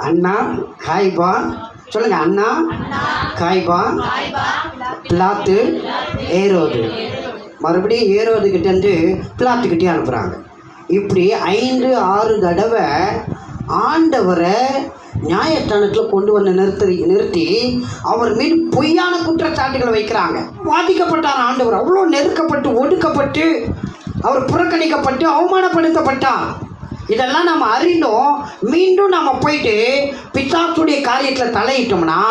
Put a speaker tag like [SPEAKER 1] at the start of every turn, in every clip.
[SPEAKER 1] அண்ணா காய்பா சொல்லுங்க. அண்ணா காய்பா பிலாத்து ஏரோது. மறுபடியும் ஏரோதுக்கிட்டேருந்து பிலாத்துக்கிட்டே அனுப்புகிறாங்க. இப்படி 5-6 தடவை ஆண்டவரை நியாயஸ்தானத்தில் கொண்டு வந்து நிறுத்தி அவர் மீது பொய்யான குற்றச்சாட்டுகளை வைக்கிறாங்க. பாதிக்கப்பட்டார் ஆண்டவர். அவ்வளோ நெருக்கப்பட்டு ஒடுக்கப்பட்டு அவர் புறக்கணிக்கப்பட்டு அவமானப்படுத்தப்பட்டார். இதெல்லாம் நம்ம அறிந்தோம். மீண்டும் நம்ம போயிட்டு பிசாசுடைய காரியத்தில் தலையிட்டோம்னா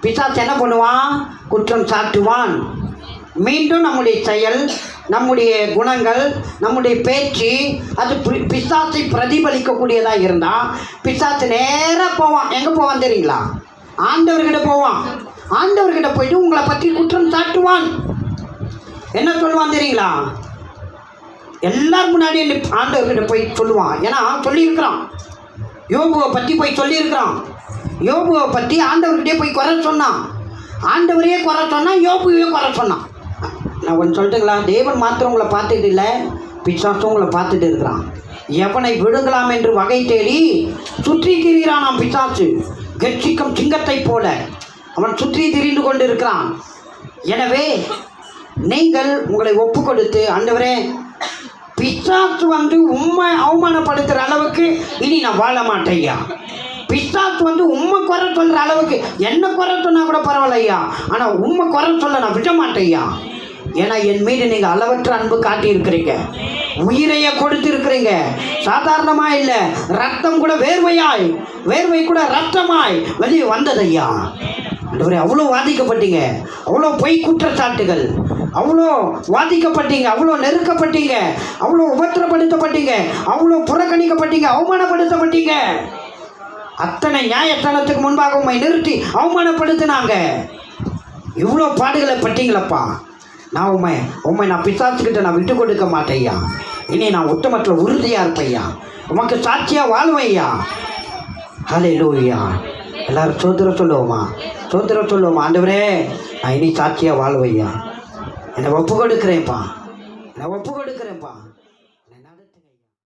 [SPEAKER 1] பிசாசு என்ன பண்ணுவான்? குற்றம் சாட்டுவான். மீண்டும் நம்முடைய செயல், நம்முடைய குணங்கள், நம்முடைய பேச்சு அது பிசாசை பிரதிபலிக்கக்கூடியதாக இருந்தால் பிசாசு நேராக போவான். எங்கே போவான் தெரியுங்களா? ஆண்டவர்கிட்ட போவான். ஆண்டவர்கிட்ட போயிட்டு உங்களை பற்றி குற்றம் சாட்டுவான். என்ன சொல்லுவான் தெரியுங்களா? எல்லாரும் முன்னாடி ஆண்டவர்கிட்ட போய் சொல்லுவான். ஏன்னா சொல்லியிருக்கிறான். யோபுவை பற்றி போய் சொல்லியிருக்கிறான். யோபுவை பற்றி ஆண்டவர்கிட்டே போய் குறை சொன்னான். ஆண்டவரையே குறை சொன்னான், யோபுவே குறை சொன்னான். நான் ஒன்று சொல்லட்டுங்களா? தேவன் மாத்திரம் உங்களை பார்த்துட்டு இல்லை, பிசாசும் உங்களை பார்த்துட்டு இருக்கிறான். எவனை விழுங்கலாம் என்று வகை தேடி சுற்றி திரிகிறான் பிசாசு. கட்சிக்கும் சிங்கத்தை போல அவன் சுற்றி திரிந்து கொண்டு இருக்கிறான். எனவே நீங்கள் உங்களை ஒப்பு கொடுத்து, ஆண்டவரே பிசாசு உண்மை அவமானப்படுத்துகிற அளவுக்கு இனி நான் வாழ மாட்டேயா. பிசாசு உண்மை குறை சொல்கிற அளவுக்கு என்ன குறை சொன்னால் கூட பரவாயில்லையா, ஆனால் உண்மை குறை சொல்ல நான் விட மாட்டேயா. ஏன்னா என் மீது நீங்கள் அளவற்ற அன்பு காட்டியிருக்கிறீங்க. உயிரையை கொடுத்துருக்கிறீங்க. சாதாரணமாக இல்லை, ரத்தம் கூட வேர்வை கூட ரத்தமாய் வெளியே வந்ததையா. அவ்வளோ வாதிக்கப்பட்டீங்க, அவ்வளோ பொய் குற்றச்சாட்டுகள், அவ்வளோ வாதிக்கப்பட்டீங்க, அவ்வளோ நெருக்கப்பட்டீங்க, அவ்வளோ உபத்திரப்படுத்தப்பட்டீங்க, அவ்வளோ புறக்கணிக்கப்பட்டீங்க, அவமானப்படுத்தப்பட்டீங்க. அத்தனை நியாயஸ்தானத்துக்கு முன்பாக உண்மை நிறுத்தி அவமானப்படுத்தினாங்க. இவ்வளோ பாடுகளை பட்டீங்களப்பா. நான் உண்மை நான் பிசாசுக்கிட்ட நான் விட்டு கொடுக்க மாட்டேயா. இனி நான் உத்தமத்தில் உறுதியாக இருப்பையா. உமக்கு சாட்சியாக வாழ்வையா. ஹல்லேலூயா. எல்லாரும் சோதரம் சொல்லுவோமா? ஆண்டவரே நான் இனி சாட்சியாக வாழ்வையா. என்னை ஒப்பு கொடுக்குறேன்ப்பா.